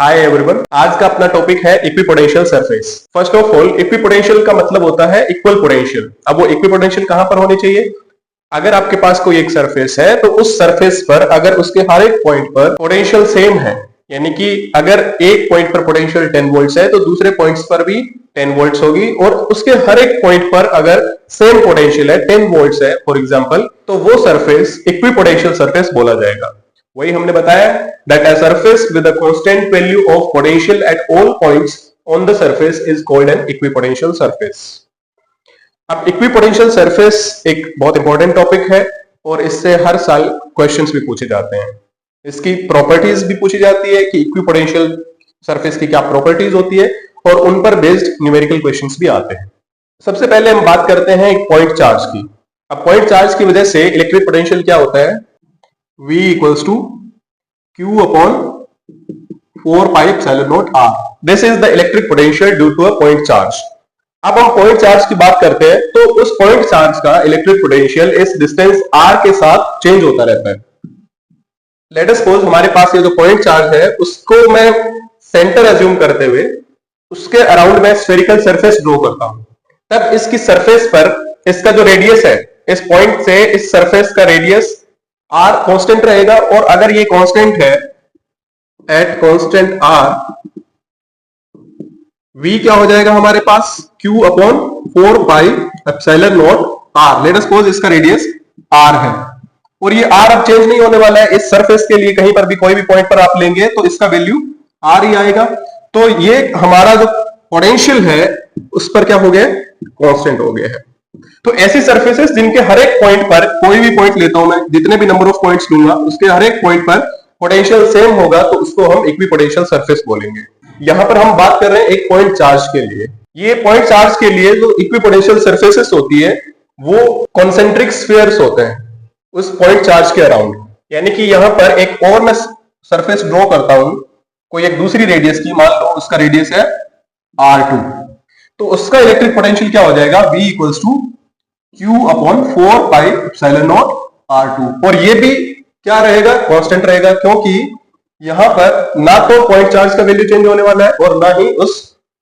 Hi everyone, आज का अपना टॉपिक है equipotential surface. First of all, equipotential का मतलब होता है इक्वल पोटेंशियल। अब वो इक्विपोटेंशियल कहां पर होनी चाहिए? अगर आपके पास कोई एक सरफेस है तो उस सरफेस पर अगर उसके हर एक पॉइंट पर पोटेंशियल सेम है, यानी कि अगर एक पॉइंट पर पोटेंशियल 10 वोल्ट्स है तो दूसरे पॉइंट्स पर भी 10 वोल्ट्स होगी, और उसके हर एक पॉइंट पर अगर सेम पोटेंशियल है 10 वोल्ट्स है फॉर एग्जांपल, तो वो सरफेस इक्विपोटेंशियल सरफेस बोला जाएगा। वही हमने बताया that a surface with a constant value of potential at all points on the surface is called an equipotential surface। अब इक्विपोटेंशियल सरफेस एक बहुत इंपॉर्टेंट टॉपिक है और इससे हर साल क्वेश्चंस भी पूछे जाते हैं। इसकी प्रॉपर्टीज भी पूछी जाती है कि इक्विपोटेंशियल सरफेस की क्या प्रॉपर्टीज होती है, और उन पर बेस्ड न्यूमेरिकल क्वेश्चंस भी आते हैं। सबसे पहले हम बात करते हैं एक पॉइंट चार्ज की। अब पॉइंट चार्ज की वजह से इलेक्ट्रिक पोटेंशियल क्या होता है? V equals to Q upon 4 pi epsilon naught R। This is the electric potential due to a point charge। अब हम पॉइंट चार्ज की बात करते हैं तो उस पॉइंट चार्ज का इलेक्ट्रिक पोटेंशियल इस डिस्टेंस R के साथ चेंज होता रहता है। लेट अस सपोज हमारे पास ये जो पॉइंट चार्ज है उसको मैं सेंटर एज्यूम करते हुए उसके अराउंड मैं स्फेरिकल सरफेस ड्रॉ करता हूं, तब इसकी सरफेस पर इसका जो रेडियस है, इस पॉइंट से इस सरफेस का रेडियस R कांस्टेंट रहेगा, और अगर ये कांस्टेंट है एट कांस्टेंट R, V क्या हो जाएगा हमारे पास? Q upon 4 pi epsilon not R। Let us suppose इसका रेडियस R है और ये R अब चेंज नहीं होने वाला है। इस सरफेस के लिए कहीं पर भी कोई भी पॉइंट पर आप लेंगे तो इसका वैल्यू R ही आएगा। तो ये हमारा जो पोटेंशियल है उस पर क्या हो गया? कांस्टेंट हो गया है। तो ऐसी सरफेसेस जिनके हर एक पॉइंट पर, कोई भी पॉइंट लेता हूं मैं, जितने भी नंबर ऑफ पॉइंट्स लूंगा उसके हर एक पॉइंट पर पोटेंशियल सेम होगा तो उसको हम इक्विपोटेंशियल सरफेस बोलेंगे। यहां पर हम बात कर रहे हैं एक पॉइंट चार्ज के लिए। ये पॉइंट चार्ज के लिए जो इक्विपोटेंशियल सरफेसेस होती है वो कॉन्सेंट्रिक स्फीयर्स होते हैं उस पॉइंट चार्ज के अराउंड। यानी कि यहां पर एक और मैं सरफेस ड्रॉ करता हूं कोई एक दूसरी रेडियस की, मान लो उसका रेडियस है R2, तो उसका इलेक्ट्रिक पोटेंशियल क्या हो जाएगा? V equals to Q upon 4 pi epsilon naught R2। और ये भी क्या रहेगा? कांस्टेंट रहेगा, क्योंकि यहां पर ना तो पॉइंट चार्ज का वैल्यू चेंज होने वाला है और ना ही उस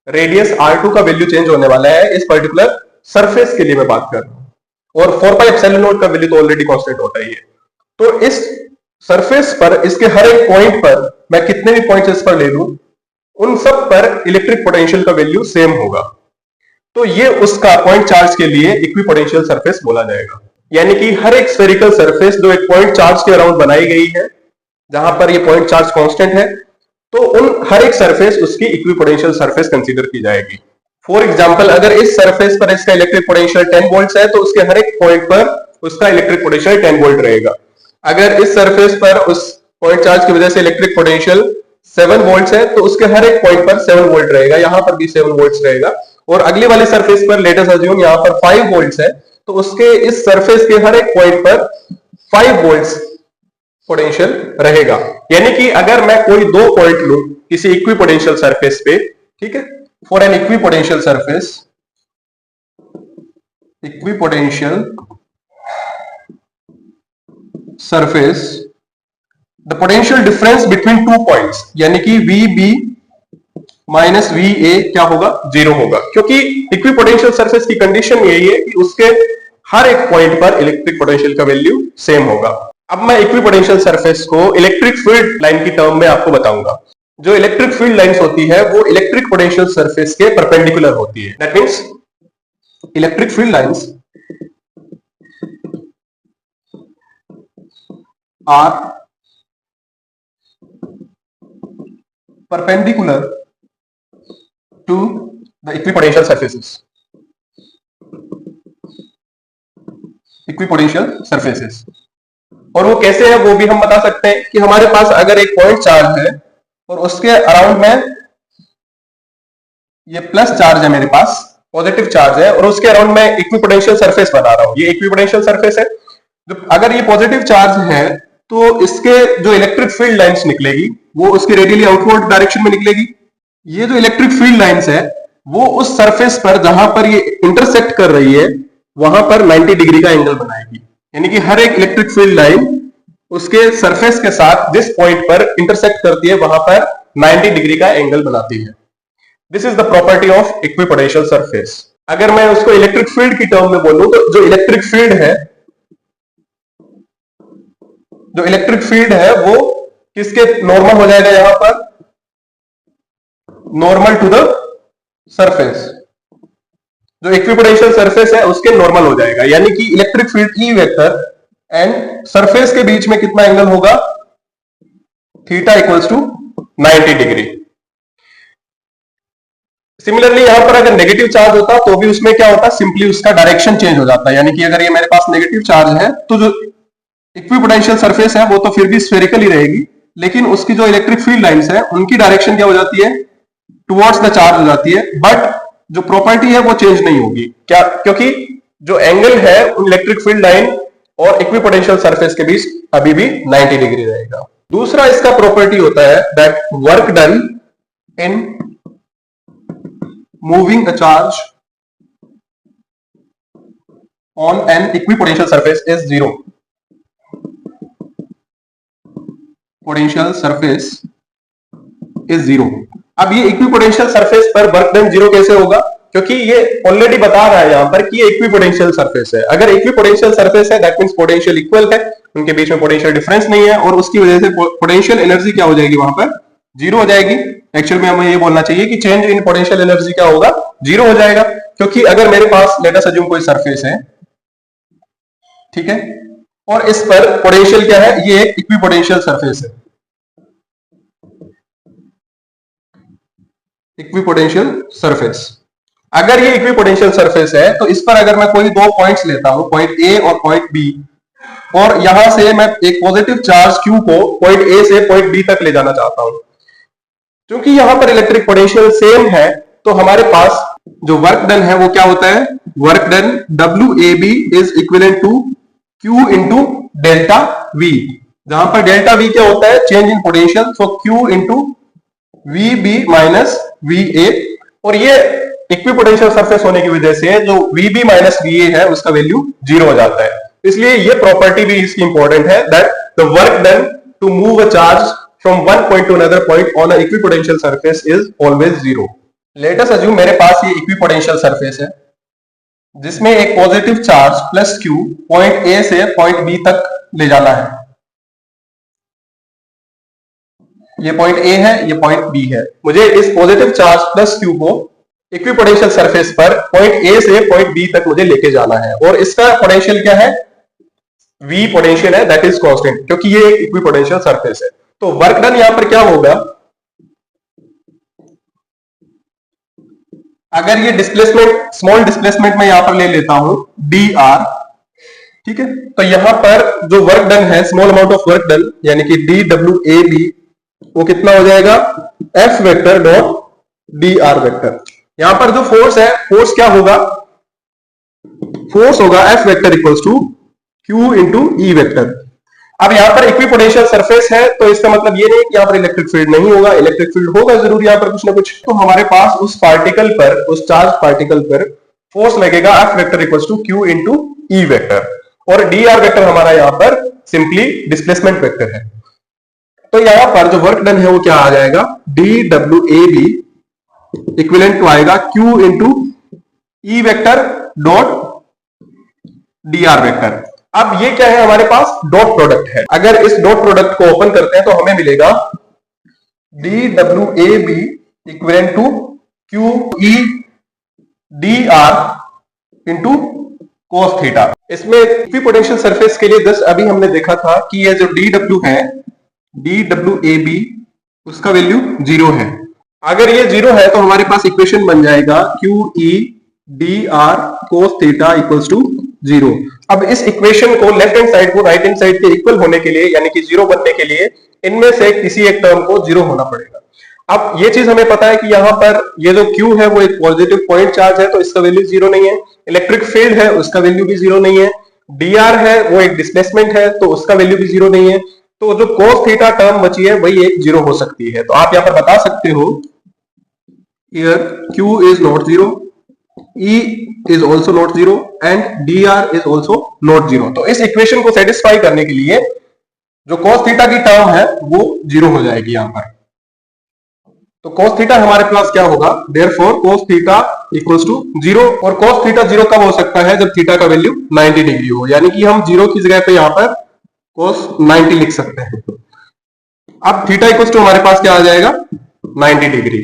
रेडियस R2 का वैल्यू चेंज होने वाला है। इस पर्टिकुलर सरफेस के लिए मैं बात कर रहा हूं, और 4 पाई एप्सिलॉन नॉट का वैल्यू तो ऑलरेडी कांस्टेंट होता ही है। तो इस सरफेस पर इसके हर एक पॉइंट पर मैं कितने भी पॉइंट्स इस पर ले लूं, उन सब पर इलेक्ट्रिक पोटेंशियल का वैल्यू सेम होगा। तो ये उसका पॉइंट चार्ज के लिए इक्विपोटेंशियल सरफेस बोला जाएगा। यानी कि हर एक स्फेरिकल सरफेस जो एक पॉइंट चार्ज के अराउंड बनाई गई है, जहां पर ये पॉइंट चार्ज कांस्टेंट है, तो उन हर एक सरफेस उसकी इक्विपोटेंशियल सरफेस कंसीडर की जाएगी। फॉर एग्जांपल, अगर इस सरफेस पर इसका इलेक्ट्रिक पोटेंशियल 10 वोल्ट्स है तो उसके हर एक पॉइंट पर उसका इलेक्ट्रिक पोटेंशियल 10 वोल्ट रहेगा। अगर इस सरफेस पर उस पॉइंट चार्ज की वजह से इलेक्ट्रिक पोटेंशियल 7 वोल्ट्स है तो उसके हर एक पॉइंट पर 7 वोल्ट रहेगा, यहां पर भी 7 वोल्ट्स रहेगा। और अगली वाली सरफेस पर लेट अस अज्यूम यहां पर 5 वोल्ट्स है तो उसके इस सरफेस के हर एक पॉइंट पर 5 वोल्ट्स पोटेंशियल रहेगा। यानी कि अगर मैं कोई दो पॉइंट लूं किसी इक्विपोटेंशियल सरफेस पे, ठीक है, for an equipotential surface, equipotential surface, the potential difference between two points, यानी कि VB माइनस VA क्या होगा? 0 होगा, क्योंकि इक्विपोटेंशियल सरफेस की कंडीशन यही है कि उसके हर एक पॉइंट पर इलेक्ट्रिक पोटेंशियल का वैल्यू सेम होगा। अब मैं इक्विपोटेंशियल सरफेस को इलेक्ट्रिक फील्ड लाइन की टर्म में आपको बताऊंगा। जो इलेक्ट्रिक फील्ड लाइंस होती है वो इलेक्ट्रिक पोटेंशियल सरफेस के परपेंडिकुलर होती है। That means electric field lines are perpendicular to the equipotential surfaces। Equipotential surfaces, और वो कैसे है वो भी हम बता सकते हैं कि हमारे पास अगर एक पॉइंट चार्ज है और उसके अराउंड में ये प्लस चार्ज है, मेरे पास पॉजिटिव चार्ज है, और उसके अराउंड में इक्विपोटेंशियल सरफेस बना रहा हूं, ये इक्विपोटेंशियल सरफेस है। अगर ये पॉजिटिव चार्ज है तो इसके जो इलेक्ट्रिक फील्ड लाइंस निकलेगी वो उसकी रेडियली आउटवर्ड डायरेक्शन में निकलेगी। ये जो इलेक्ट्रिक फील्ड लाइंस है वो उस सरफेस पर जहां पर ये इंटरसेक्ट कर रही है वहां पर 90 डिग्री का एंगल बनाएगी। यानी कि हर एक इलेक्ट्रिक फील्ड लाइन उसके सरफेस के साथ जिस पॉइंट पर इंटरसेक्ट करती है वहां पर 90 डिग्री का एंगल बनाती है। This is the property of equipotential surface. अगर मैं उसको इलेक्ट्रिक फील्ड की टर्म में बोलूं तो जो इलेक्ट्रिक फील्ड है वो किसके नॉर्मल हो जाएगा, यहां पर नॉर्मल टू द सरफेस। जो इक्विपोटेंशियल सरफेस है उसके नॉर्मल हो जाएगा, यानी कि electric field E vector and surface के बीच में कितना एंगल होगा, theta equals to 90 degree. Similarly यहां पर अगर नेगेटिव चार्ज होता तो भी उसमें क्या होता, सिंपली उसका डायरेक्शन चेंज हो जाता। यानी कि अगर ये मेरे पास नेगेटिव चार्ज है तो जो इक्विपोटेंशियल सरफेस है वो तो फिर भी स्फेरिकल ही रहेगी, लेकिन उसकी जो इलेक्ट्रिक फील्ड लाइंस है उनकी डायरेक्शन क्या हो जाती है, टुवर्ड्स द चार्ज हो जाती है। बट जो प्रॉपर्टी है वो चेंज नहीं होगी, क्या, क्योंकि जो एंगल है इलेक्ट्रिक फील्ड लाइन और इक्विपोटेंशियल सरफेस के बीच अभी भी 90 डिग्री रहेगा। दूसरा इसका प्रॉपर्टी होता है that work done in moving a charge on an equipotential surface is zero. Potential surface is zero. अब ये इक्विपोटेंशियल सरफेस पर वर्क डन जीरो कैसे होगा, क्योंकि ये ऑलरेडी बता रहा है यहां पर कि ये इक्विपोटेंशियल सरफेस है। अगर इक्विपोटेंशियल सरफेस है दैट मींस पोटेंशियल इक्वल है, उनके बीच में पोटेंशियल डिफरेंस नहीं है, और उसकी वजह से पोटेंशियल एनर्जी क्या हो जाएगी, वहां पर जीरो हो जाएगी। एक्चुअल में हमें ये बोलना चाहिए कि चेंज इन पोटेंशियल एनर्जी क्या होगा, जीरो हो जाएगा। क्योंकि अगर मेरे पास लेट अस अज्यूम कोई सरफेस है, ठीक है, और इस पर पोटेंशियल क्या है, ये एक इक्विपोटेंशियल सरफेस है, इक्विपोटेंशियल सरफेस। अगर ये इक्विपोटेंशियल सरफेस है तो इस पर अगर मैं कोई दो पॉइंट्स लेता हूं, पॉइंट ए और पॉइंट बी, और यहां से मैं एक पॉजिटिव चार्ज क्यू को पॉइंट ए से पॉइंट बी तक ले जाना चाहता हूं, क्योंकि यहां पर इलेक्ट्रिक पोटेंशियल सेम है, तो हमारे पास जो वर्क डन है वो क्या होता है, work done WAB is equivalent to Q into delta V, जहां पर डेल्टा V क्या होता है, change in potential, so Q into VB minus VA। और ये इक्विपोटेंशियल सरफेस होने की वजह से जो VB माइनस VA है उसका वैल्यू जीरो हो जाता है। इसलिए ये प्रॉपर्टी भी इसकी इंपॉर्टेंट है that the work done to move a charge from one point to another point on a equipotential surface is always zero. Let us assume मेरे पास ये इक्विपोटेंशियल सरफेस है जिसमें एक positive charge plus Q point A से point B तक ले जाना है। ये पॉइंट A है, ये पॉइंट B है। मुझे इस पॉजिटिव चार्ज प्लस Q को इक्विपोटेंशियल सरफेस पर पॉइंट A से पॉइंट B तक मुझे लेके जाना है, और इसका पोटेंशियल क्या है, V पोटेंशियल है, दैट इज कांस्टेंट, क्योंकि ये इक्विपोटेंशियल सरफेस है। तो वर्क डन यहां पर क्या होगा, अगर ये डिस्प्लेसमेंट स्मॉल डिस्प्लेसमेंट में यहां पर ले लेता हूं dr, ठीक है, तो यहां पर जो वर्क डन है, small amount of work done, यानी कि dWAB, वो कितना हो जाएगा, F vector dot dr vector. यहां पर जो फोर्स है, फोर्स क्या होगा, फोर्स होगा F vector equals to Q into E vector. अब यहां पर इक्विपोटेंशियल सरफेस है तो इसका मतलब ये नहीं कि यहां पर इलेक्ट्रिक फील्ड नहीं होगा, इलेक्ट्रिक फील्ड होगा जरूर यहां पर कुछ ना कुछ। तो हमारे पास उस पार्टिकल पर, उस चार्ज पार्टिकल पर फोर्स लगेगा F vector equals to Q into E vector, और dr वेक्टर हमारा यहां पर सिंपली डिस्प्लेसमेंट वेक्टर है। तो यहां पर जो वर्क डन है वो क्या आ जाएगा, dWAB इक्विवेलेंट टू आएगा Q into E vector dot dr vector. अब ये क्या है, हमारे पास डॉट प्रोडक्ट है। अगर इस डॉट प्रोडक्ट को ओपन करते हैं तो हमें मिलेगा dWAB equivalent to QE dr into cos theta. इसमें इक्विपोटेंशियल सरफेस के लिए जस्ट अभी हमने देखा था कि ये जो dW है, dWAB, उसका वैल्यू जीरो है। अगर ये जीरो है तो हमारे पास इक्वेशन बन जाएगा QE dr cos theta equals to zero. अब इस इक्वेशन को लेफ्ट हैंड साइड को राइट हैंड साइड के इक्वल होने के लिए, यानी कि जीरो बनने के लिए, इनमें से किसी एक टर्म को जीरो होना पड़ेगा। अब ये चीज हमें पता है कि यहाँ पर ये जो Q है वो एक पॉजिटिव पॉइंट चार्ज है, तो इसका वैल्यू जीरो नहीं है। इलेक्ट्रिक फील्ड है, उसका वैल्यू भी जीरो नहीं है। dr है वो एक डिस्प्लेसमेंट है, तो उसका वैल्यू भी जीरो नहीं है। तो जो cos थीटा टर्म बची है वही एक जीरो हो सकती है। तो आप यहाँ पर बता सकते हो here Q is not zero, E is also not zero and dr is also not zero। तो इस इक्वेशन को सेटिस्फाई करने के लिए जो cos थीटा की टर्म है वो जीरो हो जाएगी यहां पर। तो cos थीटा हमारे पास क्या होगा, therefore cos theta equals to 0, और cos थीटा 0 कब हो सकता है, जब थीटा का वैल्यू 90 डिग्री हो, यानी कि हम 0 की जगह पे यहाँ पर cos 90 लिख सकते हैं। अब थीटा इक्वल्स टू हमारे पास क्या आ जाएगा, 90 डिग्री।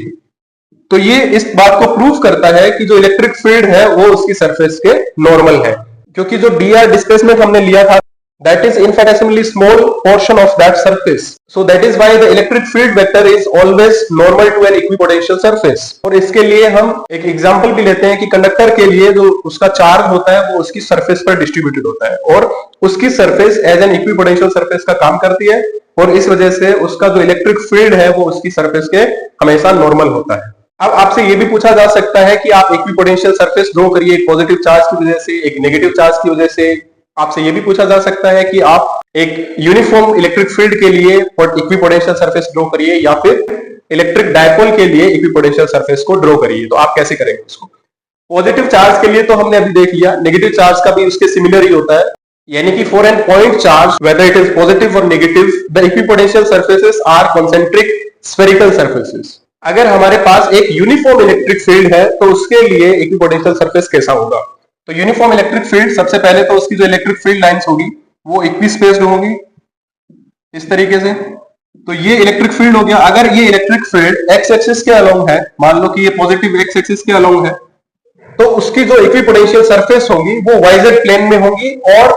तो ये इस बात को प्रूव करता है कि जो इलेक्ट्रिक फील्ड है वो उसकी सरफेस के नॉर्मल है, क्योंकि जो dr डिस्प्लेसमेंट हमने लिया था that is infinitesimally small portion of that surface, so that is why the electric field vector is always normal to an equipotential surface। और इसके लिए हम एक एग्जांपल भी लेते हैं कि कंडक्टर के लिए जो उसका चार्ज होता है वो उसकी सरफेस पर डिस्ट्रीब्यूटेड होता है, और उसकी surface as an equipotential surface का काम करती है, और इस वजह से उसका जो इलेक्ट्रिक फील्ड है वो उसकी सरफेस के हमेशा नॉर्मल होता है। अब आपसे ये भी पूछा जा सकता है कि आप इक्विपोटेंशियल सरफेस ड्रॉ करिए एक पॉजिटिव चार्ज की वजह से, एक नेगेटिव चार्ज की वजह से। आपसे ये भी पूछा जा सकता है कि आप एक यूनिफॉर्म इलेक्ट्रिक फील्ड के लिए इक्विपोटेंशियल सरफेस ड्रॉ करिए, या फिर इलेक्ट्रिक डायपोल के लिए इक्विपोटेंशियल सरफेस को ड्रॉ करिए। तो आप कैसे करेंगे उसको? पॉजिटिव चार्ज के लिए तो हमने अभी देख लिया, नेगेटिव चार्ज का भी उसके सिमिलर ही होता है, यानी कि for an point charge whether it is positive और negative the equipotential surfaces are concentric spherical surfaces. अगर हमारे पास एक यूनिफॉर्म इलेक्ट्रिक फील्ड है तो उसके लिए इक्विपोटेंशियल सरफेस कैसा होगा? तो यूनिफॉर्म इलेक्ट्रिक फील्ड, सबसे पहले तो उसकी जो इलेक्ट्रिक फील्ड लाइंस होगी वो इक्विस्पेस्ड होंगी इस तरीके से। तो ये इलेक्ट्रिक फील्ड हो गया। अगर ये इलेक्ट्रिक फील्ड एक्स एक्सिस के अलोंग है, मान लो कि ये पॉजिटिव एक्स एक्सिस के अलोंग है, तो उसकी जो इक्विपोटेंशियल सरफेस होगी वो वाईजेड प्लेन में होगी और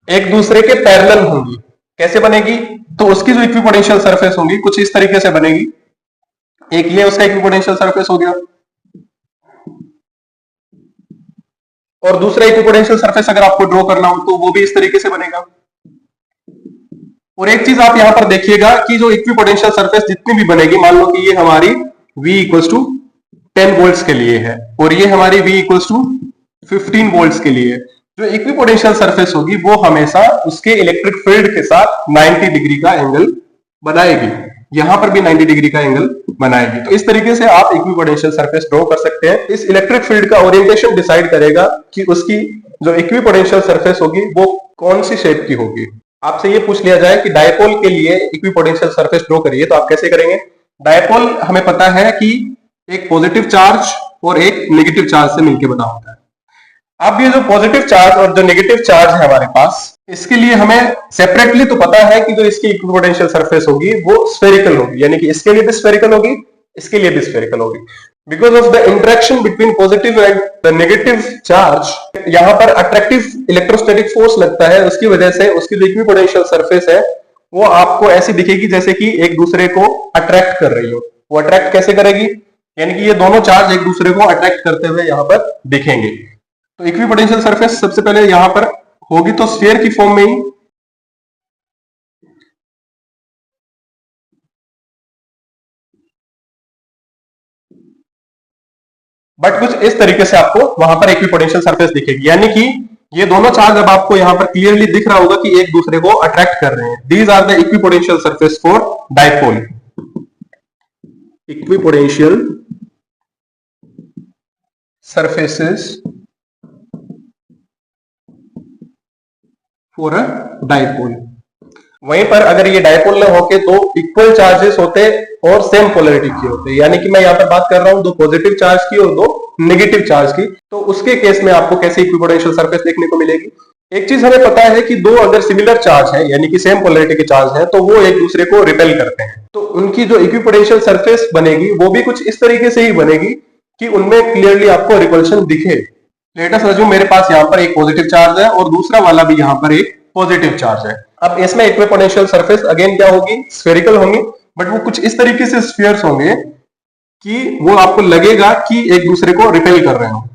एक दूसरे के पैरेलल होंगी। कैसे बनेगी? तो उसकी जो इक्विपोटेंशियल सरफेस होगी कुछ इस तरीके से बनेगी। एक ये उसका इक्विपोटेंशियल सरफेस हो गया, और दूसरा इक्विपोटेंशियल सरफेस अगर आपको ड्रॉ करना हो तो वो भी इस तरीके से बनेगा। और एक चीज आप यहां पर देखिएगा कि जो इक्विपोटेंशियल सरफेस जितनी भी बनेगी, मान लो कि ये हमारी V इक्वल्स टू 10 वोल्ट्स के लिए है और ये हमारी V इक्वल्स टू 15 वोल्ट्स के लिए, जो इक्विपोटेंशियल सरफेस होगी वो हमेशा उसके इलेक्ट्रिक फील्ड के साथ 90 डिग्री का एंगल बनाएगी। यहां पर भी 90 डिग्री का एंगल बनाएगी। तो इस तरीके से आप इक्विपोटेंशियल सरफेस ड्रॉ कर सकते हैं। इस इलेक्ट्रिक फील्ड का ओरिएंटेशन डिसाइड करेगा कि उसकी जो इक्विपोटेंशियल सरफेस होगी वो कौन सी शेप की होगी। आपसे ये पूछ लिया जाए कि डायपोल के लिए इक्विपोटेंशियल सरफेस ड्रॉ करिए, तो आप कैसे करेंगे? डायपोल हमें पता है कि एक पॉजिटिव चार्ज और एक नेगेटिव चार्ज से मिलकर बना होता है। अब ये जो पॉजिटिव चार्ज और जो नेगेटिव चार्ज है हमारे पास, इसके लिए हमें सेपरेटली तो पता है कि जो इसकी इक्विपोटेंशियल सरफेस होगी वो स्फेरिकल होगी, यानी कि इसके लिए भी स्फेरिकल होगी, इसके लिए भी स्फेरिकल होगी। Because of the interaction between positive and the negative charge, यहां पर अट्रैक्टिव इलेक्ट्रोस्टैटिक फोर्स लगता है, उसकी वजह से उसकी जो इक्विपोटेंशियल सरफेस है वो आपको ऐसी दिखेगी जैसे कि एक दूसरे को अट्रैक्ट कर रही हो। वो अट्रैक्ट कैसे करेगी? यानी कि ये दोनों चार्ज एक दूसरे को अट्रैक्ट करते हुए यहां पर दिखेंगे। तो इक्विपोटेंशियल सरफेस सबसे पहले यहां पर होगी तो स्फीयर की फॉर्म में ही, बट कुछ इस तरीके से आपको वहां पर इक्विपोटेंशियल सरफेस दिखेगी, यानी कि ये दोनों चार्ज अब आपको यहां पर क्लियरली दिख रहा होगा कि एक दूसरे को अट्रैक्ट कर रहे हैं। These are the equipotential surface for dipole. Equipotential surfaces for a dipole. वहीं पर अगर ये डायपोल न होके दो इक्वल चार्जेस होते और सेम पोलरिटी के होते, यानी कि मैं यहां पर बात कर रहा हूं दो पॉजिटिव चार्ज की और दो नेगेटिव चार्ज की, तो उसके केस में आपको कैसे इक्विपोटेंशियल सरफेस देखने को मिलेगी? एक चीज हमें पता है कि दो अगर सिमिलर चार्ज है, यानी कि सेम पोलरिटी के चार्ज है, तो वो एक दूसरे को रिपेल करते हैं, तो उनकी जो इक्विपोटेंशियल सरफेस बनेगी वो भी कुछ इस तरीके से ही बनेगी कि उनमें क्लियरली आपको रिपल्शन दिखे। लेट अस अज्यूम मेरे पास यहाँ पर एक पॉजिटिव चार्ज है और दूसरा वाला भी यहाँ पर एक पॉजिटिव चार्ज है। अब इसमें इक्विपोटेंशियल सरफेस अगेन क्या होगी? स्फेरिकल होंगी, बट वो कुछ इस तरीके से स्फीयर्स होंगे कि वो आपको लगेगा कि एक दूसरे को रिपेल कर रहे हो।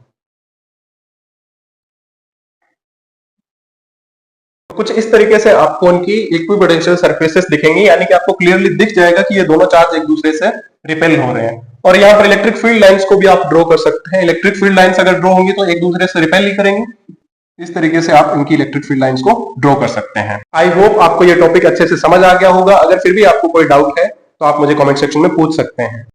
कुछ इस तरीके से आपको उनकी इक्विपोटेंशियल सरफेसेस दिखेंगी, यानी कि आपको क्लियरली दिख जाएगा कि ये दोनों चार्ज एक दूसरे से रिपेल हो रहे हैं। और यहाँ पर इलेक्ट्रिक फील्ड लाइंस को भी आप ड्रॉ कर सकते हैं। इलेक्ट्रिक फील्ड लाइंस अगर ड्रॉ होंगी तो एक दूसरे से रिपेल ही करेंगे। इस तरीके से आप इनकी इलेक्ट्रिक फील्ड लाइंस को ड्रॉ कर सकते हैं। आई होप आपको ये टॉपिक अच्छे से समझ आ गया होगा। अगर फिर भी आपको कोई डाउट है तो आप मुझे कमेंट सेक्शन में पूछ सकते हैं।